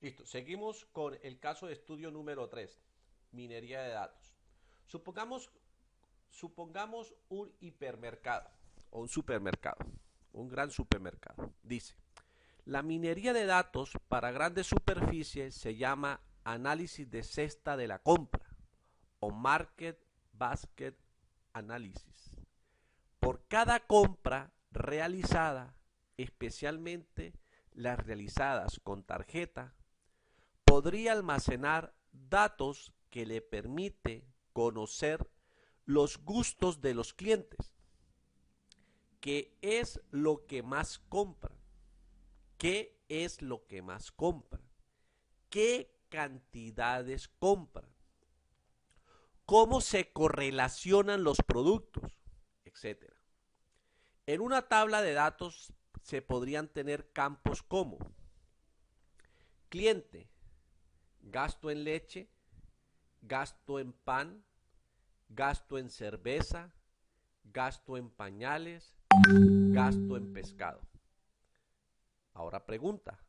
Listo, seguimos con el caso de estudio número 3, minería de datos. Supongamos, supongamos un hipermercado o un supermercado, un gran supermercado. Dice, la minería de datos para grandes superficies se llama análisis de cesta de la compra o market basket analysis. Por cada compra realizada, especialmente las realizadas con tarjeta, podría almacenar datos que le permite conocer los gustos de los clientes, qué es lo que más compran, qué es lo que más compran, qué cantidades compran, cómo se correlacionan los productos, etcétera. En una tabla de datos se podrían tener campos como cliente, gasto en leche, gasto en pan, gasto en cerveza, gasto en pañales, gasto en pescado. Ahora pregunta,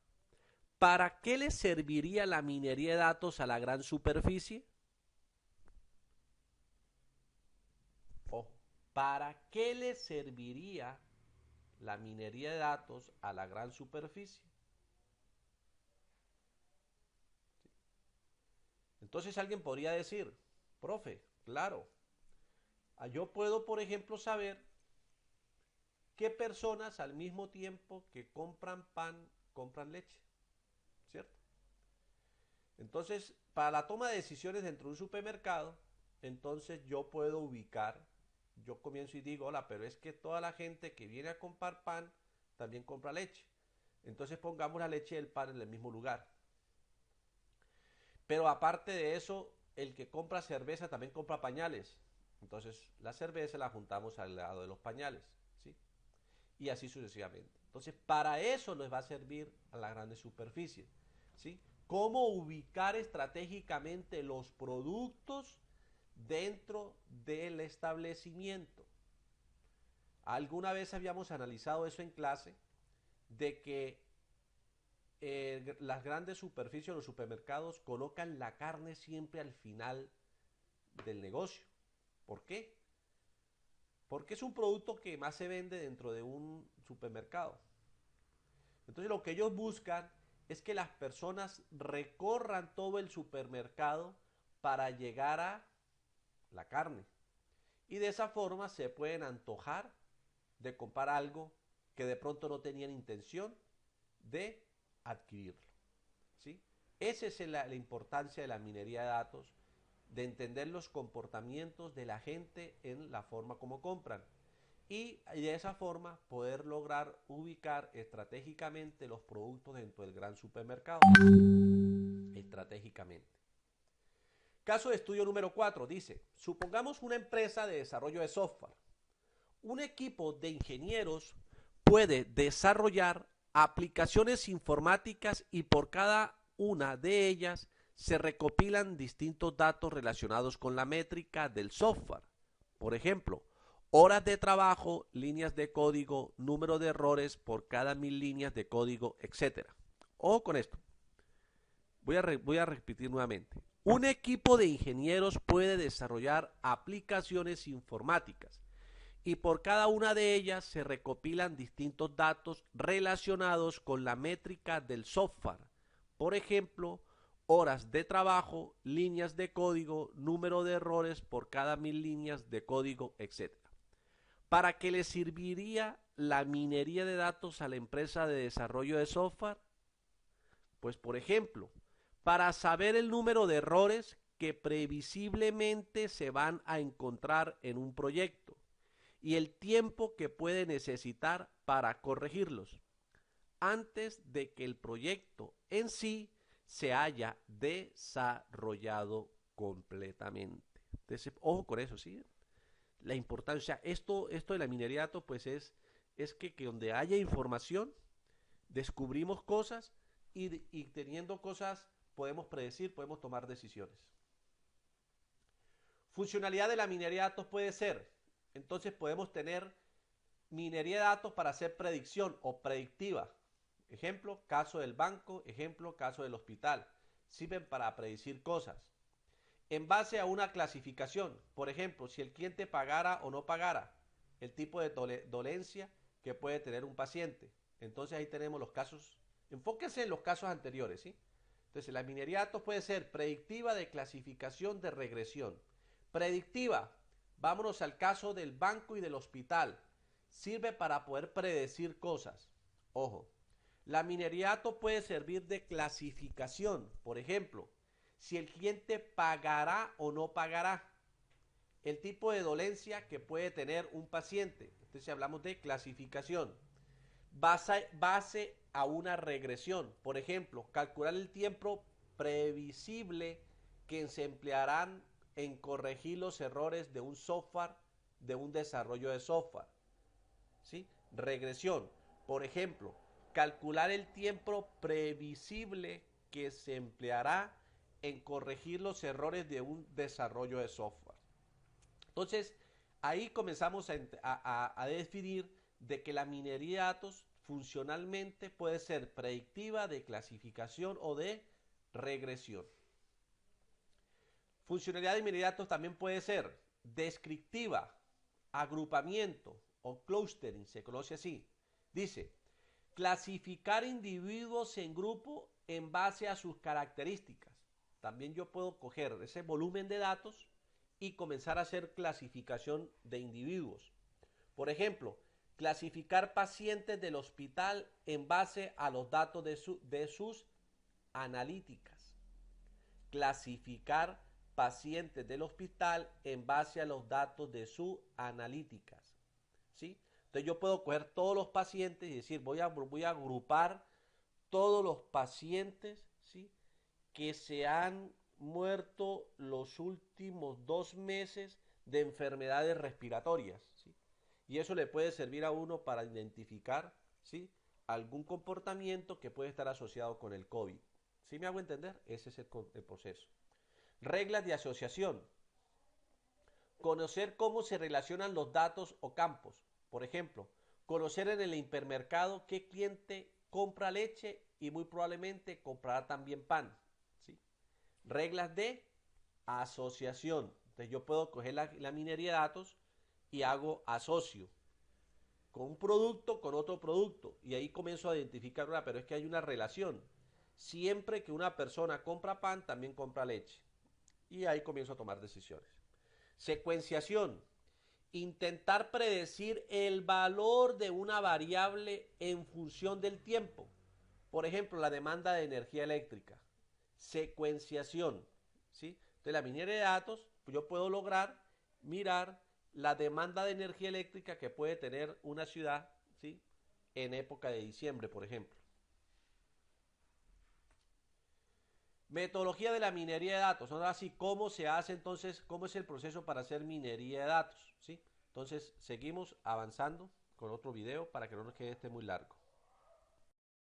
¿para qué le serviría la minería de datos a la gran superficie? Ojo, ¿para qué le serviría la minería de datos a la gran superficie? Entonces alguien podría decir, profe, claro, yo puedo, por ejemplo, saber qué personas al mismo tiempo que compran pan, compran leche, ¿cierto? Entonces, para la toma de decisiones dentro de un supermercado, entonces yo puedo ubicar, yo comienzo y digo, hola, pero es que toda la gente que viene a comprar pan también compra leche. Entonces pongamos la leche y el pan en el mismo lugar. Pero aparte de eso, el que compra cerveza también compra pañales. Entonces la cerveza la juntamos al lado de los pañales, ¿sí? Y así sucesivamente. Entonces, para eso les va a servir a las grandes superficies, ¿sí? Cómo ubicar estratégicamente los productos dentro del establecimiento. Alguna vez habíamos analizado eso en clase, de que las grandes superficies, los supermercados, colocan la carne siempre al final del negocio. ¿Por qué? Porque es un producto que más se vende dentro de un supermercado. Entonces lo que ellos buscan es que las personas recorran todo el supermercado para llegar a la carne. Y de esa forma se pueden antojar de comprar algo que de pronto no tenían intención de adquirirlo. ¿Sí? Esa es la importancia de la minería de datos, de entender los comportamientos de la gente en la forma como compran y de esa forma poder lograr ubicar estratégicamente los productos dentro del gran supermercado. Estratégicamente. Caso de estudio número 4 dice, supongamos una empresa de desarrollo de software. Un equipo de ingenieros puede desarrollar aplicaciones informáticas y por cada una de ellas se recopilan distintos datos relacionados con la métrica del software. Por ejemplo, horas de trabajo, líneas de código, número de errores por cada 1000 líneas de código, etcétera. Ojo con esto. Voy a repetir nuevamente. Un equipo de ingenieros puede desarrollar aplicaciones informáticas y por cada una de ellas se recopilan distintos datos relacionados con la métrica del software. Por ejemplo, horas de trabajo, líneas de código, número de errores por cada 1000 líneas de código, etcétera. ¿Para qué le serviría la minería de datos a la empresa de desarrollo de software? Pues, por ejemplo, para saber el número de errores que previsiblemente se van a encontrar en un proyecto y el tiempo que puede necesitar para corregirlos antes de que el proyecto en sí se haya desarrollado completamente. Entonces, ojo con eso, ¿sí? La importancia, o sea, esto de la minería de datos, pues es que donde haya información, descubrimos cosas y teniendo cosas podemos predecir, podemos tomar decisiones. Funcionalidad de la minería de datos puede ser, entonces podemos tener minería de datos para hacer predicción o predictiva. Ejemplo, caso del banco, ejemplo, caso del hospital. Sirven para predecir cosas. En base a una clasificación, por ejemplo, si el cliente pagara o no pagara, el tipo de dolencia que puede tener un paciente. Entonces ahí tenemos los casos. Enfóquese en los casos anteriores, ¿sí? Entonces la minería de datos puede ser predictiva, de clasificación, de regresión. Predictiva, vámonos al caso del banco y del hospital. Sirve para poder predecir cosas. Ojo, la minería de datos puede servir de clasificación. Por ejemplo, si el cliente pagará o no pagará, el tipo de dolencia que puede tener un paciente. Entonces hablamos de clasificación. Base a una regresión. Por ejemplo, calcular el tiempo previsible que se emplearán en corregir los errores de un software, de un desarrollo de software. ¿Sí? Regresión. Por ejemplo, calcular el tiempo previsible que se empleará en corregir los errores de un desarrollo de software. Entonces, ahí comenzamos a definir de que la minería de datos funcionalmente puede ser predictiva, de clasificación o de regresión. Funcionalidad de minería de datos también puede ser descriptiva, agrupamiento o clustering, se conoce así. Dice, clasificar individuos en grupo en base a sus características. También yo puedo coger ese volumen de datos y comenzar a hacer clasificación de individuos. Por ejemplo, clasificar pacientes del hospital en base a los datos de sus analíticas. Clasificar pacientes del hospital en base a los datos de sus analíticas. ¿Sí? Entonces yo puedo coger todos los pacientes y decir, voy a agrupar todos los pacientes, ¿sí?, que se han muerto los últimos 2 meses de enfermedades respiratorias, ¿sí? Y eso le puede servir a uno para identificar, ¿sí?, algún comportamiento que puede estar asociado con el COVID. ¿Sí me hago entender? Ese es el proceso. Reglas de asociación. Conocer cómo se relacionan los datos o campos. Por ejemplo, conocer en el hipermercado qué cliente compra leche y muy probablemente comprará también pan. ¿Sí? Reglas de asociación. Entonces yo puedo coger la minería de datos y hago asocio con un producto con otro producto y ahí comienzo a identificar, pero es que hay una relación. Siempre que una persona compra pan, también compra leche. Y ahí comienzo a tomar decisiones. Secuenciación. Intentar predecir el valor de una variable en función del tiempo. Por ejemplo, la demanda de energía eléctrica. Secuenciación. ¿Sí? Entonces, la minería de datos, pues yo puedo lograr mirar la demanda de energía eléctrica que puede tener una ciudad, ¿sí?, en época de diciembre, por ejemplo. Metodología de la minería de datos. Ahora sí, ¿cómo se hace entonces? ¿Cómo es el proceso para hacer minería de datos? ¿Sí? Entonces, seguimos avanzando con otro video para que no nos quede este muy largo.